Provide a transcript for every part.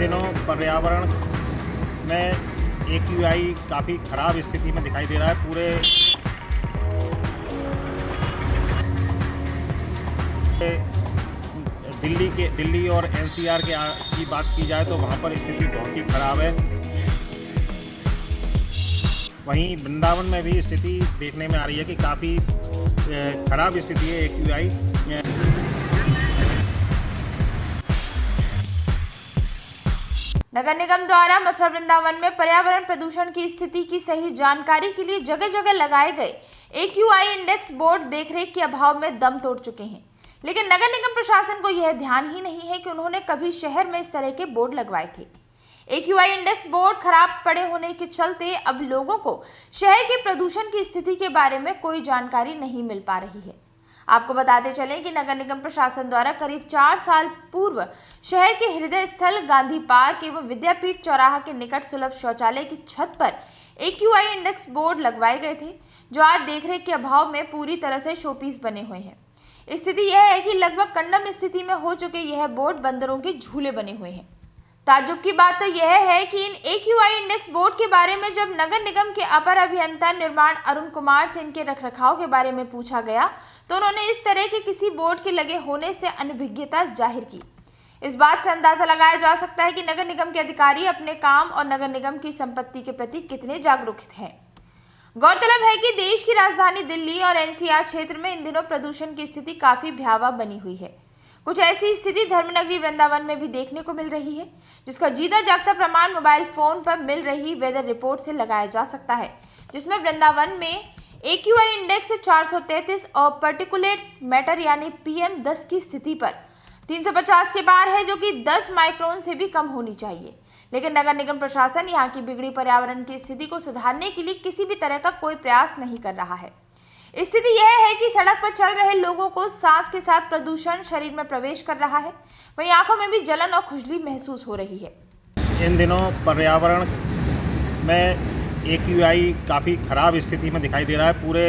दिनों पर्यावरण में AQI काफ़ी ख़राब स्थिति में दिखाई दे रहा है। पूरे दिल्ली और NCR की बात की जाए तो वहाँ पर स्थिति बहुत ही ख़राब है। वहीं वृंदावन में भी स्थिति देखने में आ रही है कि काफ़ी ख़राब स्थिति है AQI। नगर निगम द्वारा मथुरा वृंदावन में पर्यावरण प्रदूषण की स्थिति की सही जानकारी के लिए जगह जगह लगाए गए AQI इंडेक्स बोर्ड देखरेख के अभाव में दम तोड़ चुके हैं। लेकिन नगर निगम प्रशासन को यह ध्यान ही नहीं है कि उन्होंने कभी शहर में इस तरह के बोर्ड लगवाए थे। AQI इंडेक्स बोर्ड खराब पड़े होने के चलते अब लोगों को शहर के प्रदूषण की स्थिति के बारे में कोई जानकारी नहीं मिल पा रही है। आपको बताते चलें कि नगर निगम प्रशासन द्वारा करीब 4 साल पूर्व शहर के हृदय स्थल गांधी पार्क एवं विद्यापीठ चौराहा के निकट सुलभ शौचालय की छत पर AQI इंडेक्स बोर्ड लगवाए गए थे, जो आज देखरेख के अभाव में पूरी तरह से शोपीस बने हुए हैं। स्थिति यह है कि लगभग कंडम स्थिति में हो चुके यह बोर्ड बंदरों के झूले बने हुए हैं। ताज्जुब की बात तो यह है कि इन AQI इंडेक्स बोर्ड के बारे में जब नगर निगम के अपर अभियंता निर्माण अरुण कुमार से इनके रखरखाव के बारे में पूछा गया तो उन्होंने इस तरह के किसी बोर्ड के लगे होने से अनभिज्ञता जाहिर की। इस बात से अंदाजा लगाया जा सकता है कि नगर निगम के अधिकारी अपने काम और नगर निगम की संपत्ति के प्रति कितने जागरूक हैं। गौरतलब है कि देश की राजधानी दिल्ली और NCR क्षेत्र में इन दिनों प्रदूषण की स्थिति काफी भयावह बनी हुई है। कुछ ऐसी स्थिति धर्मनगरी वृंदावन में भी देखने को मिल रही है, जिसका जीता जागता प्रमाण मोबाइल फोन पर मिल रही वेदर रिपोर्ट से लगाया जा सकता है, जिसमें वृंदावन में AQI इंडेक्स 433 और पर्टिकुलेट मैटर यानी PM10 की स्थिति पर 350 के पार है, जो कि 10 माइक्रोन से भी कम होनी चाहिए। लेकिन नगर निगम प्रशासन यहाँ की बिगड़ी पर्यावरण की स्थिति को सुधारने के लिए किसी भी तरह का कोई प्रयास नहीं कर रहा है। स्थिति यह है कि सड़क पर चल रहे लोगों को सांस के साथ प्रदूषण शरीर में प्रवेश कर रहा है, वहीं आंखों में भी जलन और खुजली महसूस हो रही है। इन दिनों पर्यावरण में AQI काफ़ी ख़राब स्थिति में दिखाई दे रहा है। पूरे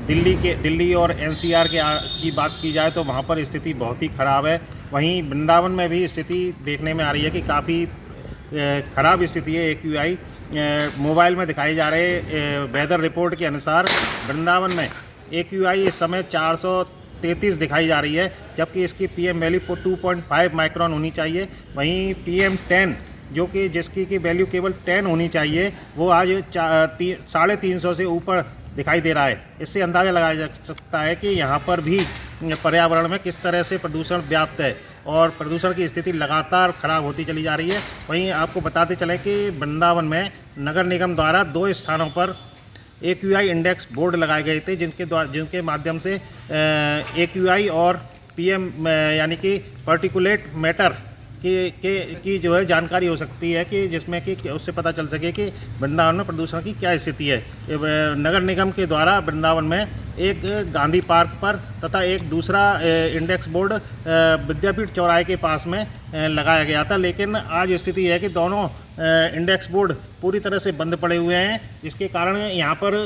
दिल्ली और NCR की बात की जाए तो वहाँ पर स्थिति बहुत ही ख़राब है। वहीं वृंदावन में भी स्थिति देखने में आ रही है कि काफ़ी ख़राब स्थिति है AQI। मोबाइल में दिखाई जा रहे वेदर रिपोर्ट के अनुसार वृंदावन में AQI इस समय 433 दिखाई जा रही है, जबकि इसकी PM वैल्यू 2.5 माइक्रोन होनी चाहिए। वहीं PM10 जो कि जिसकी की वैल्यू केवल 10 होनी चाहिए, वो आज 350 से ऊपर दिखाई दे रहा है। इससे अंदाज़ा लगाया जा सकता है कि यहाँ पर भी पर्यावरण में किस तरह से प्रदूषण व्याप्त है और प्रदूषण की स्थिति लगातार ख़राब होती चली जा रही है। वहीं आपको बताते चलें कि वृंदावन में नगर निगम द्वारा 2 स्थानों पर AQI इंडेक्स बोर्ड लगाए गए थे, जिनके माध्यम से AQI और PM यानी कि पर्टिकुलेट मैटर की जो है जानकारी हो सकती है, कि जिसमें कि उससे पता चल सके कि वृंदावन में प्रदूषण की क्या स्थिति है। नगर निगम के द्वारा वृंदावन में एक गांधी पार्क पर तथा एक दूसरा इंडेक्स बोर्ड विद्यापीठ चौराहे के पास में लगाया गया था, लेकिन आज स्थिति है कि दोनों इंडेक्स बोर्ड पूरी तरह से बंद पड़े हुए हैं, जिसके कारण यहाँ पर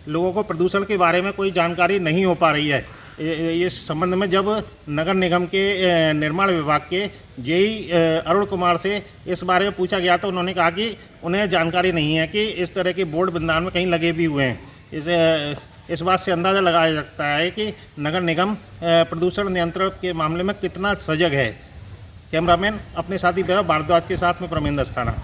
लोगों को प्रदूषण के बारे में कोई जानकारी नहीं हो पा रही है। इस संबंध में जब नगर निगम के निर्माण विभाग के जेई अरुण कुमार से इस बारे में पूछा गया तो उन्होंने कहा कि उन्हें जानकारी नहीं है कि इस तरह के बोर्ड वृंदावन में कहीं लगे भी हुए हैं। इस बात से अंदाज़ा लगाया जा सकता है कि नगर निगम प्रदूषण नियंत्रण के मामले में कितना सजग है। कैमरामैन अपने साथी वैभव भारद्वाज के साथ में परमेंद्र अस्थाना।